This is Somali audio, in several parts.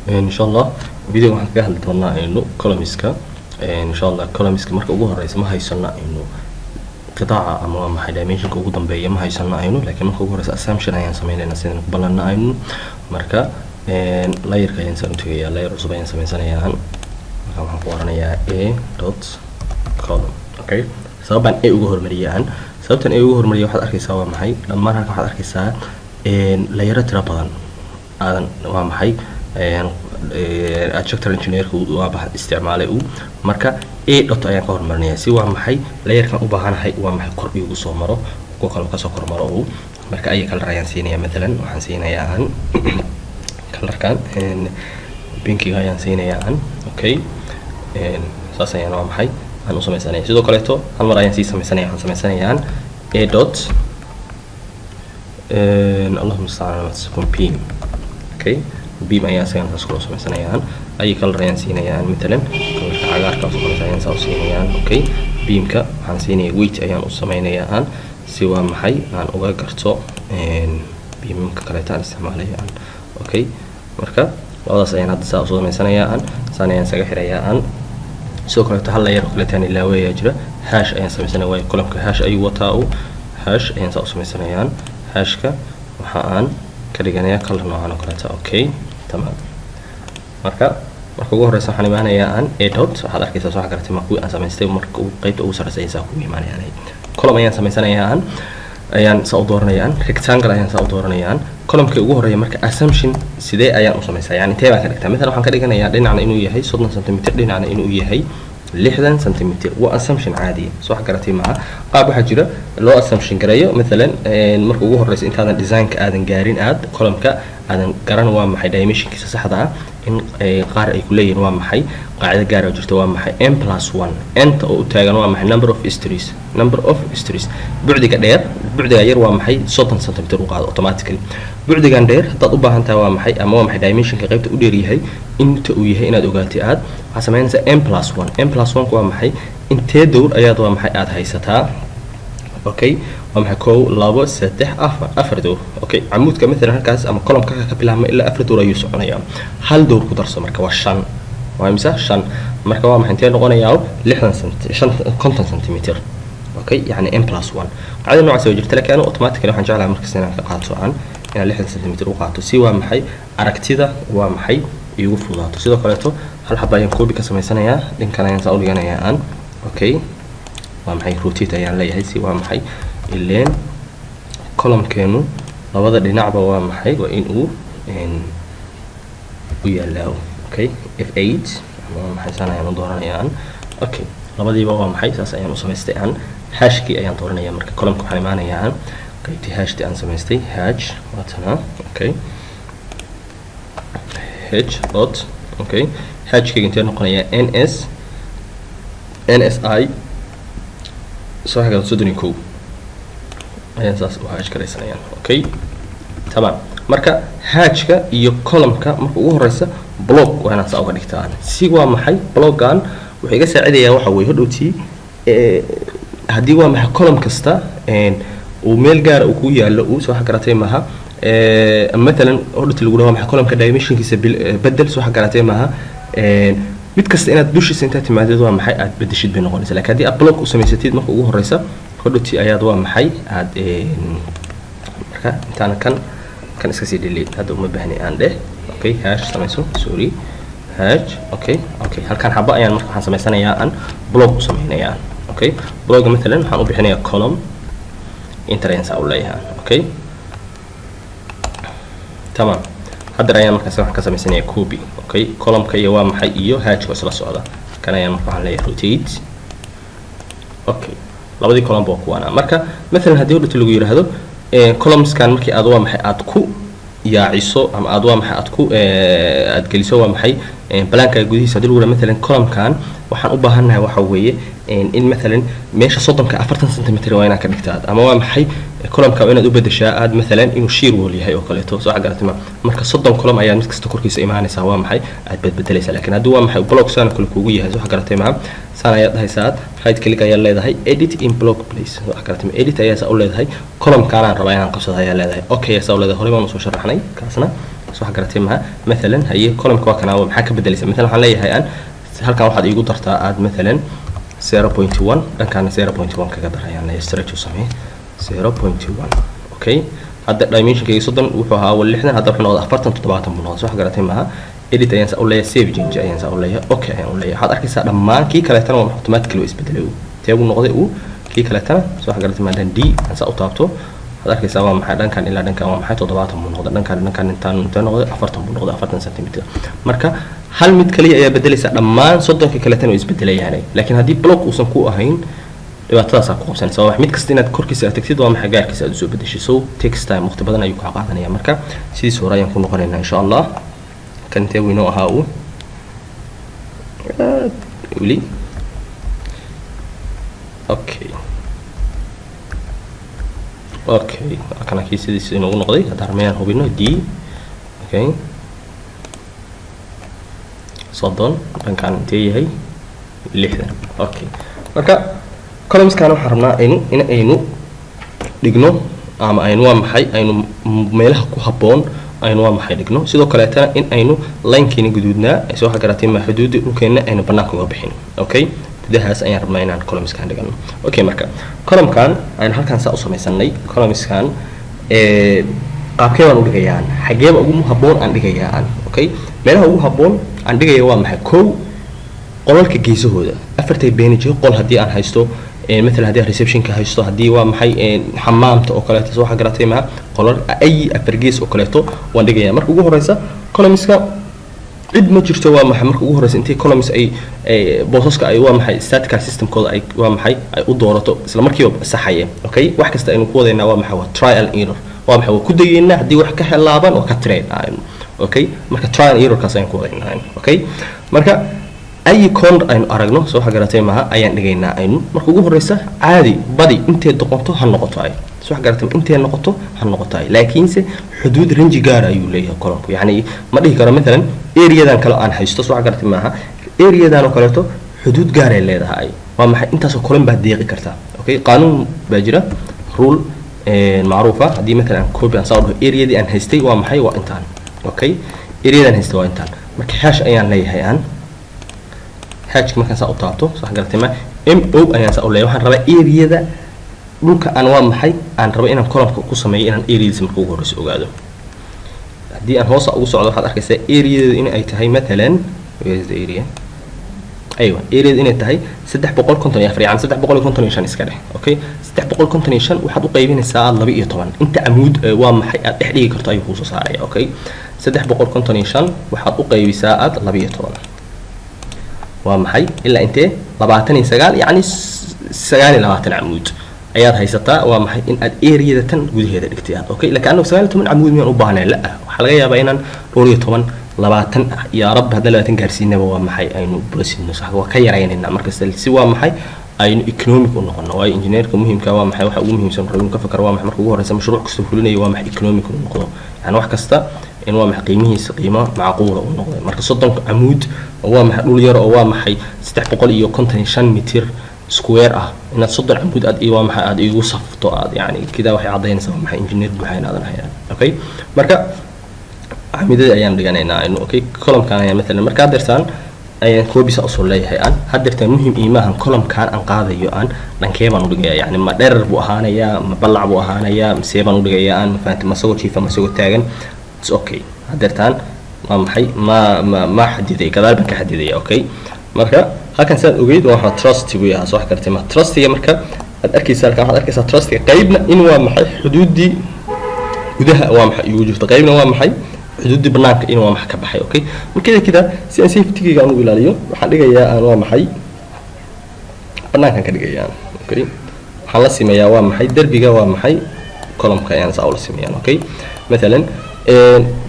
إن شاء الله فيديو waxaan kaga hadli doonaa inuu columns-ka إن شاء الله columns-ka marka ugu horeysa ma haysana inuu qitaaca ama maxay dimension-ka ugu dambeeya ma haysana inuu laakiin marka ugu horeysa assumption ayaan sameeynaa sidaan ku ballanaa inuu marka layer-ka ayaan soo tagayaa layer cusub ayaan sameysanayaa marka waxaan ku qoranayaa a.column okay sababaan a ugu hormariyaan sababtan a ugu hormariyo waxaad arkaysaa waa maxay dhammaan halka waxaad arkaysaa layer tira badan aadan waa maxay structural engineer waa bax isticmaalay marka a dot ayaan ka hormarinayaa si waa maxay layerkan u baahanahay waa maxay kor igu soo maro oo kale ka soo kor maro marka ay kala raayaan siinaya midalan waxaan siinayaa aan colorkan pinky ayaan siinayaa okay saas ayaan waa maxay aan u sameysanayaa sidoo kale to hal mar ayaan sii sameysanayaa waxaan sameysanayaa a dot Allahumma musta'an wasqum beam okay beam ayaa sayaan taas kula sameysanayaa ay kala raayaan siinayaan midalan cagaarka soo sameeyaan soo siinayaan okay beamka waxaan siinayaa weight ayaan u sameynayaa si waa maxay aan uga garto beamka kale taan isticmaalayaan okay marka labadaas ayaan hadda saa u sameysanayaa sanayaan saga xirayaa sidoo kale hal layer kale taan ilaa way jira hash ayaan sameysanayaa way column-ka hash ay wataa hash ayaan saa u sameysanayaa hashka waxa aan ka dhiganayaa color noocan oo kale okay tamam marka ugu horeysa waxaan imaanayaa a dot waxaad arkaysaa soo xagartay markuu aan sameystay marka uu qaybta ugu sarreeyay ku imaanayaan column ayaan sameysanayaa ayaan soo dooranayaa rectangle ayaan soo dooranayaa column-ka ugu horeeya marka assumption sidee ayaan u sameysay yani intee baan ka dhigtaa midna waxaan ka dhiganayaa dhinacna inuu yahay 30 cm dhinacna inuu yahay 60 cm waa assumption caadi soo xagaratay ma qaab waxa jira loo assumption gareeyo midalan marka ugu horeysa intaadan design-ka aadan gaarin column-ka aadan garan waa maxay dimension-kiisa saxda ah in qaar ay ku leeyihiin waa maxay qaacida gaar ah jirto waa maxay m+1 enta oo u taagan waa maxay number of streets bucdiga dheer bucdiga yar waa maxay 30 cm u qaado automatically bucdigan dheer hadaad u baahan tahay waa maxay ama waa maxay dimension-ka qaybta u dheer yahay inta uu yahay inaad ogaatay waxa sameynaysa m+1 waa maxay intee dowr ayaad waa maxay aad haysataa okay waa maxay 1 2 3 4 dowr okay amuudka midalan halkaas ama column-ka ka bilaabma ilaa 4 dowr ayuu soconayaa hal dowr ku darso marka waa 5 waa imisa 5 marka waa maxay intee noqonayaa 50 cm okay yani m+1 qaacida noocaas oo jirta laakiin automatically waxaan jeclahay marka inaan ka qaato inaan 60 cm u qaato si waa maxay aragtida waa maxay igu fududaato sidoo kale to hal xabba ayaan copy ka sameysanayaa dhinkan ayaan soo dhiganayaa okay waa maxay rotate ayaan leeyahay si waa maxay ileen column-keenu labada dhinacba waa maxay waa in uu u yaalaa okay f8 waa maxay sanayaan dooranayaa okay labadiiba waa maxay saas ayaan u sameystay hashki ayaan dooranayaa marka column-ka waxaan imaanayaa qaybtii hashti aan sameystay hash waatana okay h dot okay hashki intee noqonaya nsi soo xagal 31 ayaan saas u hash gareysanayaan okay tamam marka hashka iyo column-ka marka ugu horeysa block waana saa uga dhigtaan si waa maxay block-gan wuxuu iga saacidayaa waxa weey hodhowtii hadii waa maxay column kasta uu meel gaar ah ku yaalo uu soo xagaratay maaha مثلا ordinary lagu dhaho maxaa column-ka dimension-kiisa bedel soo xagaratay maaha mid kasta inaad dushiisa inta timaadid waa maxay aad bedeshid bay noqonaysaa laakiin hadii aad block u sameysatid marka ugu horeysa hodhowtii ayaad waa maxay aad marka intaan kan iska sii delete hadda uma baahni aan dheh okay hash sameyso sorry hash okay halkan xabba ayaan marka waxaan sameysanayaa block u sameynayaa okay block-ga مثلا waxaan u bixinayaa column interance au leeyahay okay tamam hadda ayaan markaas waxaan ka sameysanayaa copy okay column-ka iyo waa maxay iyo hash isla socda kan ayaan marka waxaan leeyahay rotate okay labadii column baa kuwana marka مثلا hadii hodhowtii lagu yiraahdo columns-kan markii aad waa maxay aad ku yaaciso ama aad waa maxay aad ku aad geliso waa maxay blanka gudihiisa hadii lagu yiraahdo مثلا column-kan waxaan u baahanahay waxa weeye in مثلا meesha 40 cm waa inaan ka dhigtaa ama waa maxay column-ka inaad u bedeshaa aad مثلا inuu shear wall yahay oo kale to soo xagaratay marka 30 column ayaa mid kasta korkiisa imaanaysa waa maxay aad bedbedelaysaa laakiin hadii waa maxay block saan kale kuugu yahay soo xagaratay saan ayaa dhahaysaa right click ayaa leedahay edit in block place soo xagaratay edit ayaa saa u leedahay column-kan aan rabaa inaan qabsado ayaa leedahay okay ayaa saa u leedahay hore baan soo sharaxnay kaasna soo garatay ma مثلا هي column ka kana maxaa ka bedelaysa مثلا waxaan leeyahay aan halkan waxaad iigu dartaa aad مثلا 0.1 dhankaana 0.1 kaga darayaan stretch u sameey 0.1 okay hadda dimension-kayga 30 wuxuu ahaa 60 hadda wuxuu noqday 40 70 buu noqday soo garatay ma edit ayaan saa u leeyahay save change ayaan saa u leeyahay okay ayaan u leeyahay waxaad arkaysaa dhammaan kii kale tan oo automatically isbedelay teegu noqday uu kii kale tan soo garatay ma dan d aan saa u taabto waxaad arkaysaa waa maxay dhankan ilaa dhankan waa maxay 70 buu noqday dhankan intaan noqday 40 buu noqday 40 cm marka hal mid kaliya ayaa bedelaysa dhammaan 30 kale tan oo isbedelayaan laakiin hadii block uusan ku ahayn dhibaatadaas ku qabsanaysa wax mid kasta inaad korkiisa tagtid waa maxay gaarkiisa aad soo bedeshay so takes time waqti badan ayuu ka qaadanaya marka sidiis hore ayaan ku noqonaynaa insha Allah kan teewino ahaa uu wili okay kana kii sidiis inuu noqday darmeyaan hubino d okay صدون كان تيجي 60 اوكي marka columns kan waxaan rabnaa aynu dhigno ama aynu waa maxay aynu meelaha ku haboon aynu waa maxay dhigno sidoo kale tan in aynu line-kiina guduudna ay soo xagaratay ma xuduudda dhulkeena aynu banaanka uga bixin okay sidaas ayaan rabnaa inaan columns kan dhigano okay marka column kan aynu halkan saa u sameeysanay columns kan qaabkee baan u dhigayaan xageeba ugu haboon aan dhigayaan okay meelaha ugu haboon aan dhigaya waa maxay kow qolalka geesahooda afartay beenaje qol hadii aan haysto مثلا هذه reception ka haysto hadii waa maxay xamaamta oo kale soo xagaratay ma qolal ay afargees oo kale waan dhigaya marka ugu horeysa columnska cid ma jirto waa maxay marka ugu horeysa intii columns ay boosaska ay waa maxay statistical system kooda ay waa maxay ay u doorato isla markiiba saxaya okay wax kasta aynu ku wadaynaa waa maxay waa trial error waa maxay ku dayeena hadii wax ka helaaban oo ka trade okay marka trial error kaas ayaan ku wadaynaa okay marka ay koon aynu aragno soo xagaratay ma ayaan dhigaynaa aynu marka ugu horeysa caadi badi intee doqonto ha noqoto ay soo xagaratay intee noqoto ha noqoto ay laakiinse xuduud range gaar ayuu leeyahay column yani ma dhihi karo mesela area-dan kale aan haysto soo xagaratay ma area-dan oo kale xuduud gaar ay leedahay waa maxay intaas oo column baad deeqi kartaa okay qaanuun baa jira rule معروفة هذه مثلا كوبي أنصاره area دي أن هستي ومحي وإنتان أوكي area دي أن هستي وإنتان مكحاش أيان لي هيان حاج ما كان سأطاعته صح قلت ما او أيان سأقول لي وحن ربع area ده لوك أنواع محي أن ربع إن كلام قصة مي إن area اسمه كوجر سو قاعده دي أن هوص أو صعود واحد أحكي area إن أي تهي مثلا where is the area ايوه area إن تهي 300 كنتن يفرق عن 300 كنتن يشان اسكله اوكي 300 كنتن يشان waxaad u qaybinaysaa 12 inta amuud waa maxay aad dhexdhigi karto ay kuuso saaraya okay 300 كنتن يشان waxaad u qaybisaa aad 12 waa maxay ilaa intee 29 yani 29 amuud ayaad haysataa waa maxay in aad area tan gudaheeda dhigtay aad okay laakiin 29 amuud miyaan u baahnay la waxa laga yaabaa inaan 12 labaatan ya rab hada labaatan gaarsiinaba waa maxay aynu bulasino sax waa ka yareynayna marka si waa maxay aynu economic u noqono waa engineerka muhiimka waa maxay waxa ugu muhiimsan rabin ka fakar waa maxay marka ugu horeysa mashruuc kasta fulinayo waa maxay economic u noqdo yani wax kasta in waa maxay qiimihiisa qiimo macquul u noqdo marka 30 amuud waa maxay dhul yar oo waa maxay 355 mitir square ah inaad 30 amuud aad waa maxay aad igu safto aad yani kida waxay cadeynaysaa waa maxay engineer buuxaynaadana hayaan okay marka عميدة أيام دجانينا إنه أوكي كلام كان يعني مثلا مركز درسان أيام كوبيس أصول لي هي أن هدرت مهم إيمان كلام كان أنقاذ يان لأن كيما نرجع يعني ما در بوهانا يا ما بلع بوهانا يا مسيبا نرجع يان فأنت ما سوت شيء فما سوت تاجن it's okay هدرتان ما محي ما حددي كذا بك حددي أوكي مركز هكذا سأل أريد وأنا trust وياها صح كرت ما trust هي مركز أركي سأل كان أركي trust قريبنا إن وامحي حدود دي وده وامحي يوجد قريبنا وامحي حدود برنامج إنه ما حكى بحي أوكي وكذا كذا سياسي تيجي قانون ولا اليوم حلقة يا أنا ما حي برنامج كان كذا يعني أوكي حلا سمية وام حي دربي جوا ما حي كلام كيان سأول سمية أوكي مثلا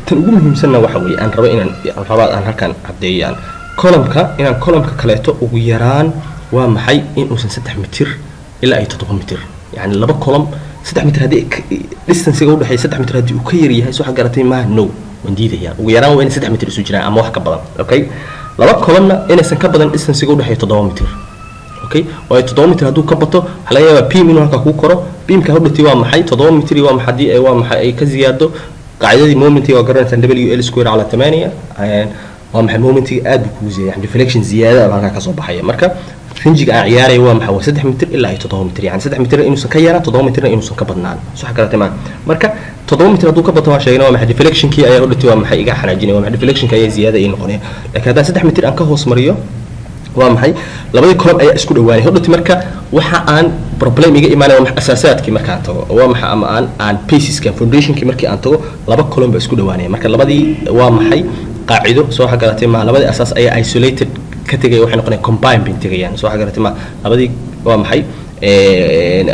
تنقول مهم سنة وحوي أن ربعنا الرباط أن هكان عبدي يعني كلام كلاته ويران وام حي إنه سن 6 متر إلا أي 3 متر يعني لبا كلام 6 متر هذه distance قول حي 6 متر هذه وكيري هاي سو حقرتين ما نو ونديديا ويران وين 6 متر سو جيران اما wax ka badan okay laba kolonna inaysan ka badan distance u dhaxay 7 mitir okay way 7 mitir haduu ka bato waxa laga yaabaa beam inuu halka ku koro beamka hodhati waa maxay 7 mitir waa maxay ay ka ziyaado قاعدة مومنتي وقررت ان WL سكوير على 8 waa maxay momentiga aad buu kugu ziyay yani deflection ziyaada ah halka ka soo baxaya marka rangiga aan ciyaaraya waa maxay waa 3 mitir ilaa 7 mitir yani 3 mitir inuusan ka yaraan 7 mitir inuusan ka badnaan sax kala tamaan marka 7 mitir haduu ka bato waa sheegna waa maxay deflection kii ayaa u dhintay waa maxay iga xanaajinay waa maxay deflection kii ayaa ziyaada ay noqonaya laakiin haddaan 3 mitir aan ka hoos mariyo waa maxay labadii column ayaa isku dhawaanay hodhati marka waxa aan problem iga imaanay waa maxay asaasaadkii marka aan tago waa maxay ama aan basiska foundationkii markii aan tago laba column ba isku dhawaanay marka labadii waa maxay قاعدة سو حقرتي ما لبدي أساس أي isolated كتجي وحنا قلنا combine بنتجيان سو حقرتي ما لبدي ومحي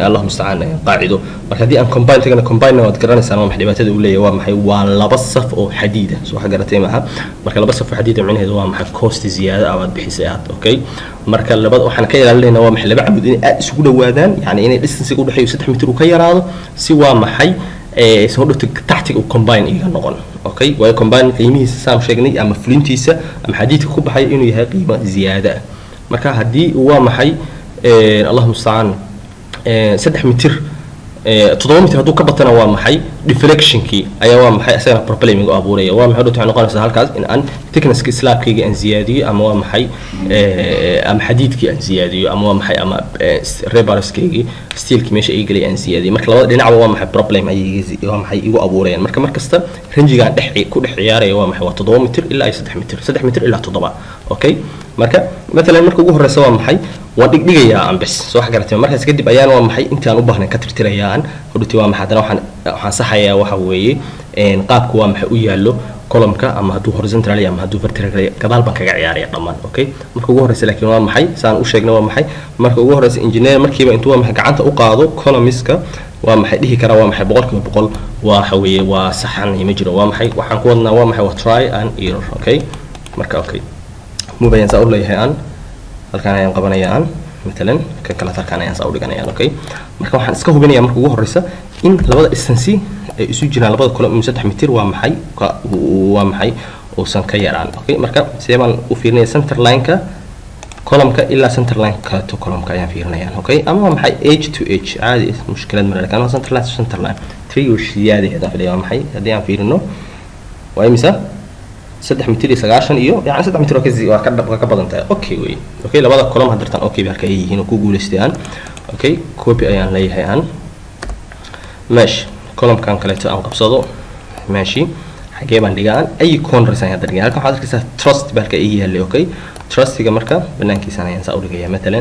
الله المستعان قاعدة مركدي أن combine تجينا combine وتكررنا سنة محدبات الأولى ومحي ولا بصف أو حديدة سو حقرتي معها مركل بصف حديدة من هذا ومحي كوست زيادة أو بحسابات أوكي مركل لبد وحنا كي لنا ومحي اللي بعد سكون وادان يعني إن distance يقول حي 6 متر وكير هذا سوى محي سو تحتك combine إيجا نقول اوكي واي كومباين قيميhiisa saam sheegnay ama fulintiisa ama xadiidka ku baxay inuu yahay qiimo ziyaada marka hadii waa maxay Allahu musta'an 3 mitir 7 mitir haduu ka batana waa maxay deflection ki ayaa waa maxay asana problem igu abuuraya waa maxay dadku noqonaysa halkaas in aan thickness-ka slab-kayga aan ziyaadiyo ama waa maxay ama xadiidkii aan ziyaadiyo ama waa maxay ama rebarskayga steel-ki meesha ay galay aan ziyaadiyo marka labada dhinacba waa maxay problem ay waa maxay igu abuurayaan marka markasta rangiga ku dhex ciyaaraya waa maxay waa 7 mitir ilaa 3 mitir 3 mitir ilaa 7 okay marka مثلا marka ugu horeysa waa maxay waan dhigdhigayaa aan bas soo wax garatay markaas kadib ayaan waa maxay inta aan u baahnayn ka tirtirayaan hodhati waa maxay hadana waxaan saxayaa waxa weeye qaabku waa maxay u yaalo column-ka ama haduu horizontal ama haduu vertical gadaal baan kaga ciyaaraya dhamaan okay marka ugu horeysa laakiin waa maxay saan u sheegnay waa maxay marka ugu horeysa engineer markiiba intuu waa maxay gacanta u qaado columns-ka waa maxay dhihi kara waa maxay 100% waxa weeye waa saxan ima jiro waa maxay waxaan ku wadnaa waa maxay waa try and error okay marka okay مبين سأقول له هان halkaan ayaan qabanayaan مثلا kan kala halkaan ayaan saa u dhiganayaan okay marka waxaan iska hubinayaa marka ugu horeysa in labada distance ay isu jiraan labada column 3 mitir waa maxay oo san ka yaraan okay marka seeban u fiirinaya center line-ka column-ka ilaa center line-ka to column-ka ayaan fiirinayaa okay ama waa maxay edge to edge caadi mushkilad ma laha center line to center line 3 oo shiyaadada filayaa maxay hadii aan fiirino waa imisa 3 mitir 9 iyo yani 3 mitir waa ka badan tahay okay way okay labada column hadartan okay halka ay yihiin oo ku guuleystaan okay copy ayaan leeyahay aan mesh column kan kale aan qabsado meshi xagee baan dhigaan ay corners ayaan dhigaa halka waxaad arkaysaa trust balka ay yahay okay trustiga marka banaankiisa ayaan saa u dhigayaa مثلا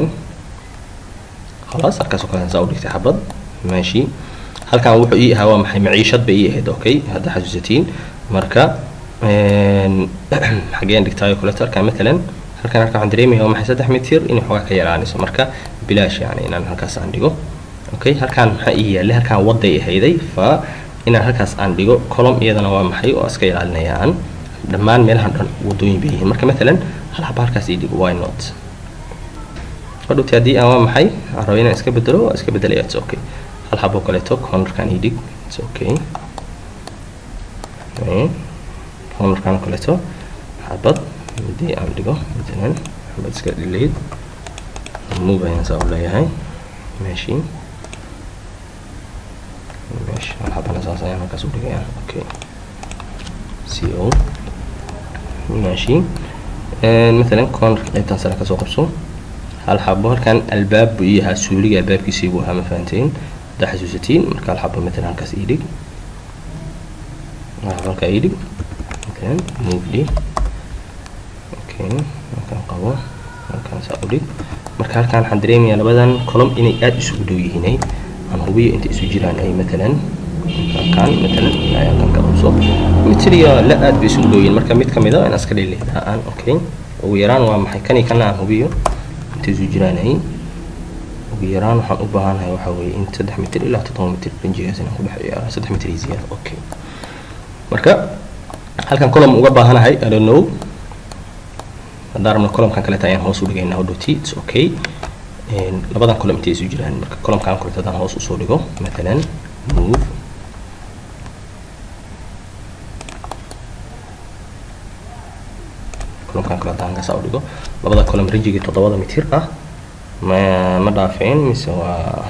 خلاص halkaas oo kale saa u dhigtay xabad meshi halkan wuxuu ii ahaa waa maxay maciishad bay ii ahayd okay hadda xasuusatiin marka حاجين دكتايو كولتر كان مثلا halkan waxaan dareemayaa maxay 3 mitir in xogaa ka yaraanayso marka bilaash yani inaan halkaas aan dhigo okay halkan waxa ii yaala halkan waday ahayday fa inaan halkaas aan dhigo column iyadana waa maxay oo iska ilaalinayaan dhammaan meelahan dhan wadooyin bay yihiin marka مثلا hal xab halkaas ii dhigo why not fadhu taadii aan waa maxay aan rabo inaan iska bedelo iska bedelayaa it's okay hal xab oo kale to corner kan ii dhig it's okay corner kan kale to حبط بدي أعمله مثلاً حبط سكر الليد مو باين سأقول له هاي ماشي الحبة الأساسية يعني كسوري يعني أوكي CO ماشي مثلاً كون قيمتها سنة كسوق بسو هالحبة كان الباب بيها سوري الباب كيسيبوها مفانتين ده حسوستين مركا الحبة مثلاً كسيدك مركا إيدك مثلاً move دي markaan qabo markaan saudi marka halkaan waxaan dareemayaa labadan column inay aad isugu dhow yihiin aan hubiyo inta isu jiraan ay مثلا kan مثلا ayaan kan qabso material la aad bay isugu dhow yihiin marka mid kamid ah in iska leeyahay aan okay ugu yaraan waa maxay kan kana aan hubiyo inta isu jiraan ay ugu yaraan waxaan u baahanahay waxa weeye in 3 mitir ilaa 7 mitir ranjigaas inaan ku dhaxeeyo 3 mitir ziyaada okay marka halkaan column uga baahanahay I don't know darabna column kan kale taayaan hoos u dhigaynaa hodoti it's okay labadan column intee isu jiraan marka column kan kale taayaan hoos u soo dhigo مثلا move column kan kale taayaan soo dhigo labada column range-ga 7 mitir ah ma dhaafeen mise waa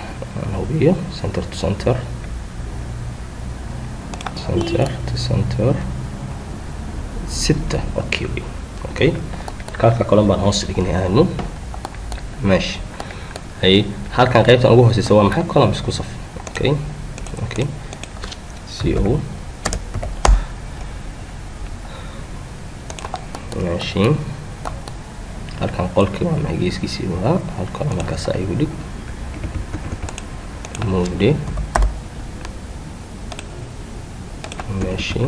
hubiyo center to center center to center 6 okay okay halka column baan hoos dhignay aanu ماشي هي halkan qaybtan ugu hooseysa waa maxay column isku saf okay okay CO ماشي halkan qolkii waa maxay geeskiisii waa hal column markaas ay u dhig move ماشي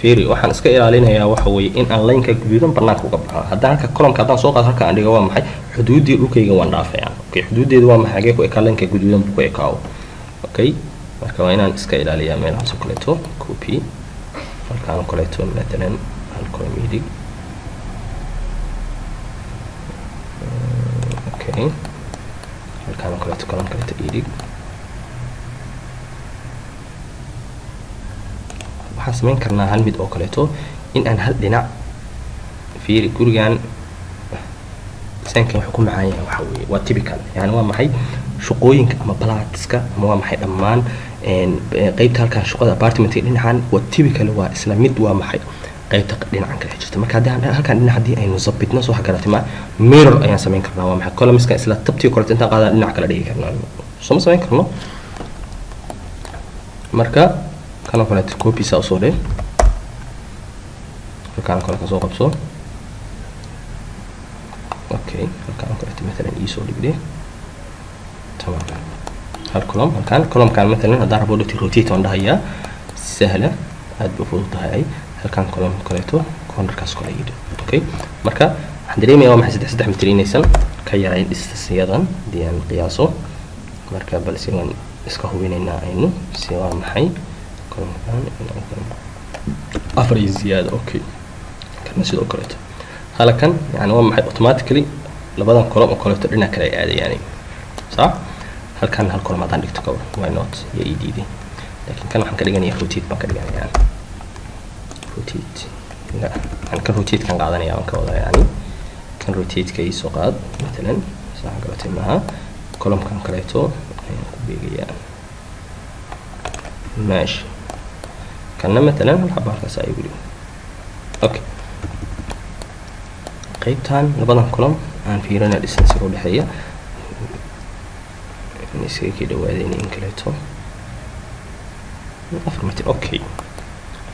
فيري waxaan iska ilaalinayaa waxa weeye in aan line-ka guduudan banaanka uga baxo haddaan halka column-ka haddaan soo qaado halka aan dhigo waa maxay xuduudii dhulkayga waan dhaafayaan okay xuduudeedu waa maxay xagee ku ekaa line-ka guduudan ku ekaawo okay marka waa inaan iska ilaaliyaa meelahaas oo kaleeto copy halkaan oo kaleeto matalan hal column idhig okay halkaan oo kaleeto column kaleeto idhig waxaan samayn karnaa hal mid oo kaleeto in aan hal dhinac fiiri gurigan design-kan wuxuu ku macaan yahay waxa weeye waa typical yani waa maxay shaqooyinka ama platiska ama waa maxay dhammaan qaybta halkan shaqada apartment dhinacan waa typical waa isla mid waa maxay qaybta dhinacan kale jirta marka haddii halkan dhinac haddii aynu zabitno soo xagaratima mirror ayaan samayn karnaa waa maxay columns-ka isla tabtii kale intaan qaada dhinac kale dhigi karnaa soo ma samayn karno marka kana kale copy sa usoo dheh halkaan kale ka soo qabso okay halkaan kale مثلا ii soo dhigde tamam hal column halkaan column-kan مثلا haddaan rabo rotate on dhahayaa sahla aad u fududahay halkaan column kaleeto corner-kaas kale yidhi okay marka waxaan dareemayaa waa maxay 3 mitir inaysan ka yarayn distance-yadan diyaan qiyaaso marka balse waan iska hubinaynaa aynu si waa maxay afar زيادة أوكي كنا سيدو كريتو هلا كان يعني هو محي automatically لبدن كولوم وكولوم ترينا كلا عادي يعني صح هل كان هالكولوم ما عندك تكور why not يا إيدي لكن كان محن كريجاني روتيت ما كريجاني يعني روتيت لا يعني كان روتيت كان قاعدني يعني كوضع يعني كان روتيت كيس وقاد مثلا صح قلت معها كولوم كان كريتو بيجي يعني ماشي كنا مثلا نحب هالكاس يقولي اوكي قيبتان لبضن كلهم عن فيرنا الاسنسي والحية نسي كده واديني انكليتو افرمتي اوكي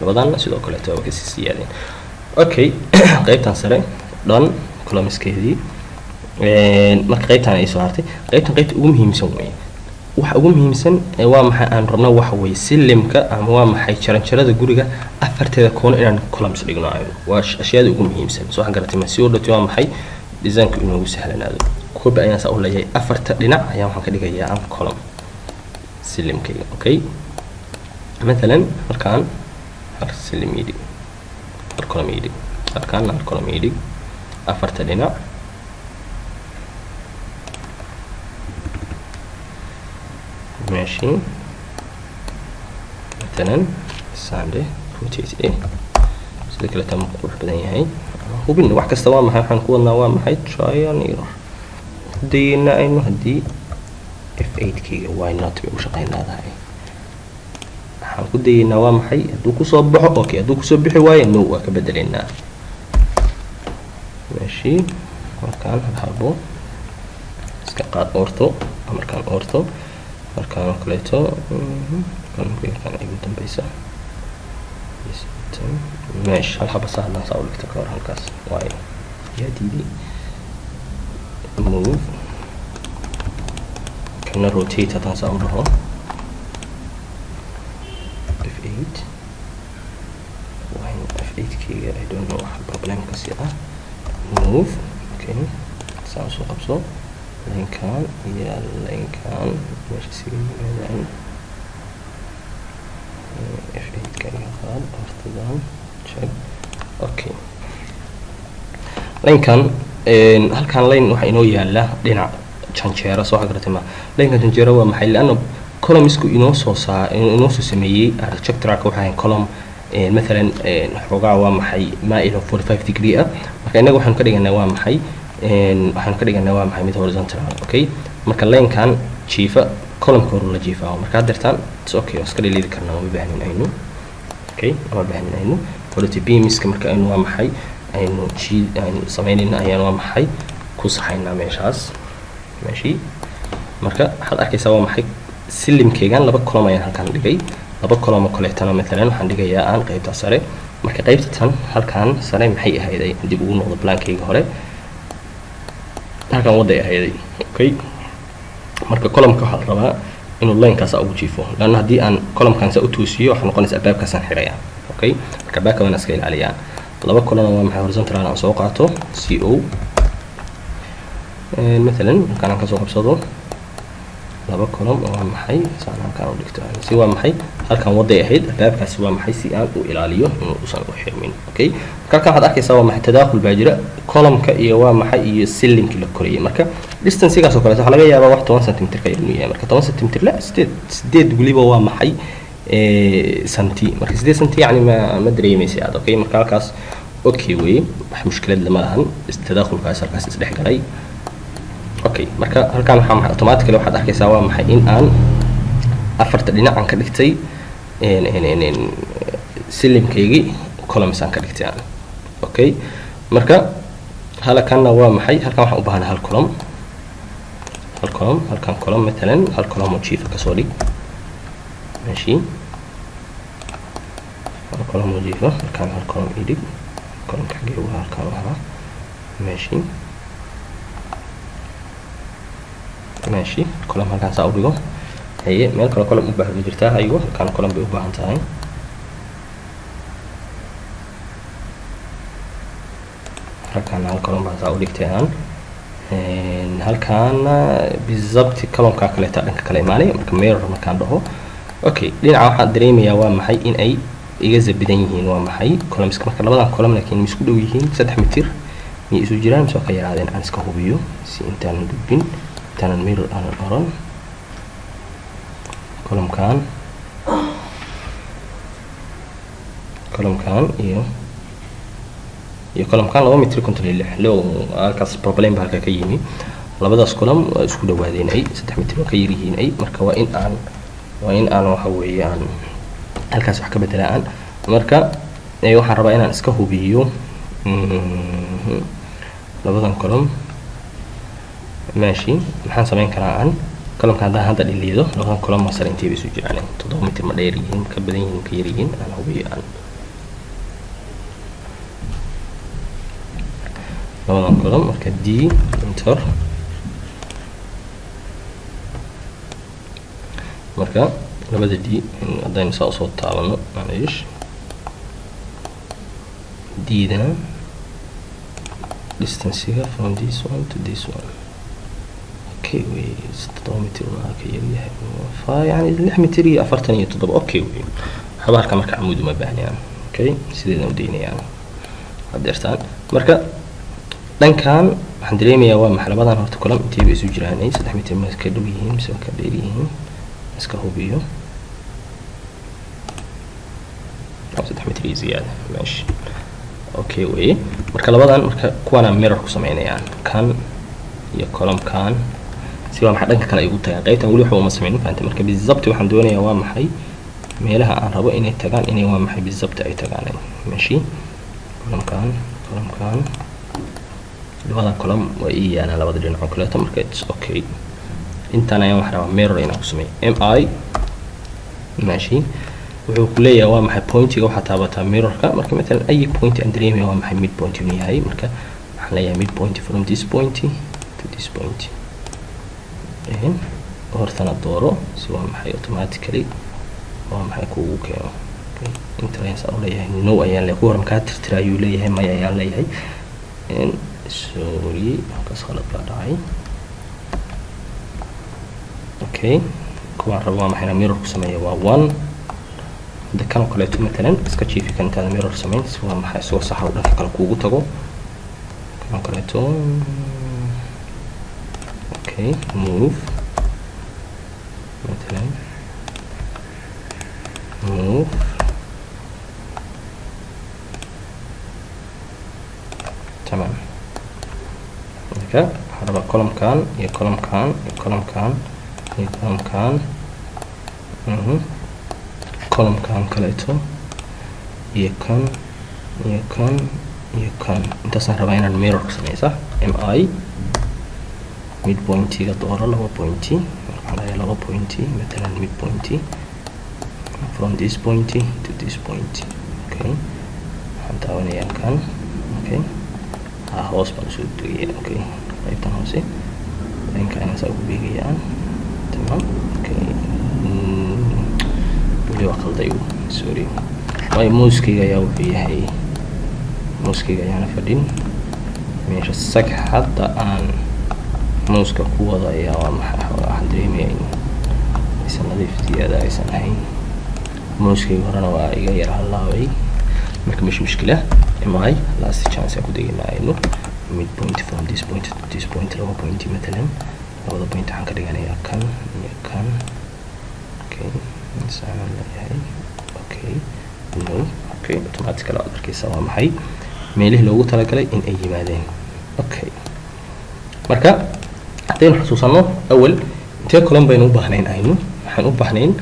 لبضن نسيدو كليتو وكسي سيادين اوكي قيبتان سري دون كلهم اسكيدي marka qaybtan ay soo hartay qaybtan qaybta ugu muhiimsan weeye waxa ugu muhiimsan waa maxay aan rabno waxa weeye silimka ama waa maxay jaranjarada guriga afarteeda koon inaan columns dhigno waa ashyaada ugu muhiimsan soo xagaratay ma si oo dhato waa maxay design-ku inuu sahlanaado koob ayaan saa u leeyahay afarta dhinac ayaan waxaan ka dhigayaa aan column silimkayga okay مثلا halkaan hal silim yidi hal column yidi halkaan hal column yidi afarta dhinac ماشي مثلا ساندي روتيت ايه سيدك لا تم قروح بدن yahay hubin wax kasta waa maxay waxaan ku wadnaa waa maxay trial error hadii aynu hadii f8 kiga why not bi u shaqeynadahay waxaan ku dayeynaa waa maxay haduu ku soo baxo okay haduu ku soo bixi waayo no waa ka bedeleynaa ماشي markaan halbo iska qaad orto markaan orto markaan kaleeto kan ay ugu dambaysa ماشي هل حبة سهلة صعب لك تكرار هالكاس واي يا ديدي move كنا rotate هتنسى أمره F8 وين F8 كي I don't know problem كسيرة move okay سأسوق أبسط لين كان يا لين كان ماشي سيرين بعدين F8 كان يخال ارتدام check okay لين كان هل كان لين waxay inoo yaala dhinac janjeera soo xagartay ma leenka janjeera waa maxay laana columns-ku inoo soo sameeyay architecture-ka waxay column مثلا xogaa waa maxay ma ilo 45 degree ah marka inaga waxaan ka dhiganaa waa maxay mid horizontal okay marka leenkan jiifa column hore la jiifaa marka dirtaan it's okay iska dhiliidi karnaa uma baahnin aynu okay uma baahnin aynu quality beamska marka aynu waa maxay aynu sameynayna ayaan waa maxay ku saxaynaa meeshaas ماشي marka waxaad arkaysaa waa maxay silimkeegan laba column ayaan halkan dhigay laba column oo kale tan mesela waxaan dhigayaa aan qaybta sare marka qaybta tan halkan sare maxay ahayd dib ugu noqdo plankeyga hore halkan wada ahayd okay marka column-ka waxa la rabaa inuu line-kaas ugu jiifo laana hadii aan column-kan sa u toosiyo waxa noqonaysa albaabkaas aan xiraya okay marka baaka wana iska ilaaliyaan laba column waa maxay horizontal aan soo qaato CO مثلا كان كسو قبسدو لaba column oo maxay saan ka dhigto si waa maxay halkan waday ahayd albaabkaas waa maxay si aan u ilaaliyo inuu usan u xirmin okay halkan waxaad arkaysaa waa maxay tadakhul baa jira column-ka iyo waa maxay iyo ceiling la koriyay marka distance-gaas oo kale waxa laga yaabaa wax 10 cm ka yahay marka 10 cm la 8 waliba waa maxay سنتي marka 8 سنتي يعني ما dareemaysa aad okay marka halkaas okay way wax mushkilad lama lahan tadakhulkaas halkaas isdhex galay okay marka halkan waxa automatically waxaad arkaysaa waa maxay in aan afarta dhinac aan ka dhigtay silimkeegi columns aan ka dhigtay okay marka halkan waa maxay halkan waxaan u baahanahay hal column halkan column مثلا hal column oo chief ka soo dhig ماشي hal column oo chief halkan hal column idib column ka geeyo halkan waxa ماشي ماشي column halkan saa u dhigo haye meel kale column u baahan jirtaa ayuu halkan column bay u baahan tahay halkan hal column baa saa u dhigtaan halkan بالضبط column ka kale ta dhanka kale imaanay marka mirror markaan dhaho okay dhinaca waxaan dareemayaa waa maxay in ay iga zabidan yihiin waa maxay columns marka labadan column laakiin isku dhow yihiin 3 mitir ni isu jiraan soo ka yaraadeen aan iska hubiyo si intaan dubin intaan mirror aan oran column kan iyo column kan 2 mitir konton iyo 6 loo halkaas problem baa halka ka yimi labadaas column isku dhawaadeen ay 3 mitir ka yar yihiin ay marka waa in aan waxa weeyaan halkaas wax ka bedelaan marka waxaan rabaa inaan iska hubiyo labadan column ماشي maxaan sameyn karaa aan column kan hadda dhiliido labadan column ma sare intee isu jiraan 7 mitir ma dheer yihiin ka badan yihiin ka yar yihiin aan hubiyo aan labadan column marka d enter marka labada d hadaan soo taabano معليش d da distance from this one to this one okay way 6 متر ما كيريح فيعني 6 متر 47 okay way xabaarka marka amuud ma baahnayaan okay sideena u deynayaan hadeertaan marka dhankan waxaan dareemayaa waa maxlabadan horta column intee bay isu jiraan 3 mitir ma ka dhow yihiin mise ka dheer yihiin iska hubiyo 3 mitir ziyaada ماشي okay way marka labadan marka kuwana mirror ku sameynayaan kan iyo column kan si waa maxay dhanka kale ay u tagaan qaybtan wali waxa uma sameeyay faanta marka بالضبط waxaan doonayaa waa maxay meelaha aan rabo inay tagaan inay waa maxay بالضبط ay tagaan ماشي column kan labada column waa iyana labada dhinac oo kale marka it's okay intaan ayaan wax rabaa mirror inaan ku sameeyo mi ماشي wuxuu ku leeyahay waa maxay pointiga waxa taabataa mirror-ka marka mesela ay point aan dareemayo waa maxay mid point inuu yahay marka waxaan leeyahay mid point from this point to this point hortana dooro si waa maxay automatically waa maxay kuugu keeno interest aan leeyahay no ayaan leeyahay kuwa marka tirtiraayo leeyahay may ayaan leeyahay sorry halkaas khalad baa dhacay okay kuwa rabo waa maxay mirror ku sameeyo waa 1 ده كانوا كلاتهم مثلا سكتشي في كانت هذا ميرور سمين سواء محا سواء صح ولا كانوا كوجو تجو كانوا كلاتهم اوكي موف مثلا موف تمام هكا هذا كولوم كان يا كولوم كان يا كولوم كان iyo column-kan column-kan kaleeto iyo kan iyo kan iyo kan intaasaan rabaa inaan mirror ka sameysa mi midpointiga dooro 2 pointi markaan leeyahay 2 pointi matalan midpointi from this point to this point. Okay, waxaan daawanayaa kan. Okay, hoos baan soo degaya. Okay, qaybtan hoose dhanka ayaan soo beegayaan. Tamam. Okay, weli waa qalday. Sorry, way muuskiga ayaa wuxuu yahay muuskiga ayaana fadhin meesha sag hadda aan muuska ku wada ayaa waa maxaa waxaan dareemayaa aysan nadiiftiyaada aysan ahayn. muuskiga horena waa iga yar halaaway marka meesha mushkila mi last chance ku deganayno midpoint from this point to this point 2 point matalan 2 point waxaan ka dhiganayaa kan iyo kan. Okay, insaan leeyahay. Okay, no. Okay, automatically aad arkaysaa waa maxay meelihii loogu talagalay in ay yimaadeen. Okay, marka haddaynu xusuusano awal intee column baynu u baahnayn aynu waxaan u baahnayn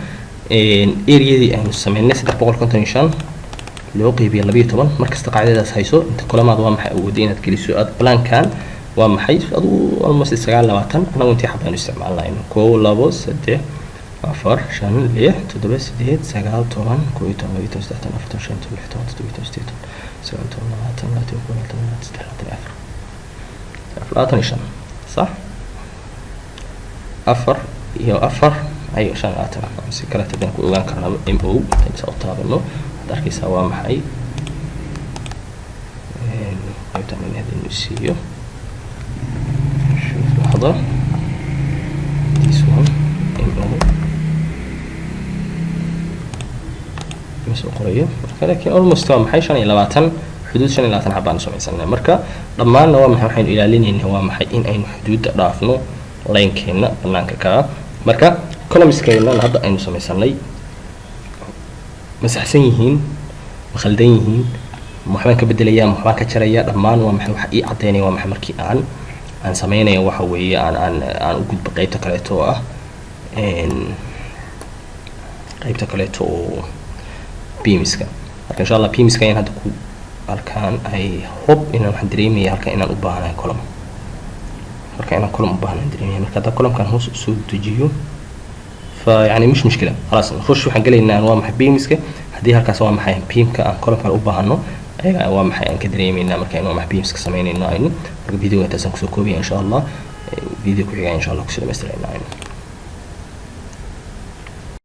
area-dii aynu sameynay 355 loo qeybiyo 12 markasta qaacidadaas hayso inta column-aad waa maxay awoodda inaad geliso aad plan-kan waa maxay aduu almost 29 anagu intii xabaan isticmaalnayno 1 2 3 4 5 6 7 8 9 10 11 صح؟ 4 iyo 4 أيوة 5 si kala tadan ku ogaan karnaa mo inta soo taabano darkiisa waa maxay qaybtan in hadii siiyo شوف لحظة this one mo قرية لكن almost waa maxay 25 xuduud 25 xabaan sameeysanay marka dhamaanna waa maxay waxaan ilaalinayna waa maxay in aynu xuduudda dhaafno line-keena banaanka ka marka columns-keena hadda aynu sameysanay masaxsan yihiin ma khaldan yihiin waxaan ka bedelayaa waxaan ka jarayaa dhamaan waa maxay waxa ii cadeynaya waa maxay markii aan sameynayo waxa weeye aan u gudbo qaybta kale oo ah qaybta kale oo beamska marka insha Allah beamska ayaan hadda ku halkaan ay hope inaan waxaan dareemayaa halkaan inaan u baahanahay column marka inaan column u baahanahay dareemayaa marka hadda column-kan hoos soo dejiyo فيعني مش مشكلة خلاص نخش وحن قلنا إن وامح بيمسك هدي هالكاس وامح بيمك أن كلهم كانوا بهانو أي وامح أن كدري من مكان وامح بيمسك سمين الناين فيديو هتسمع كوبي إن شاء الله فيديو كوبي إن شاء الله كسر مستر الناين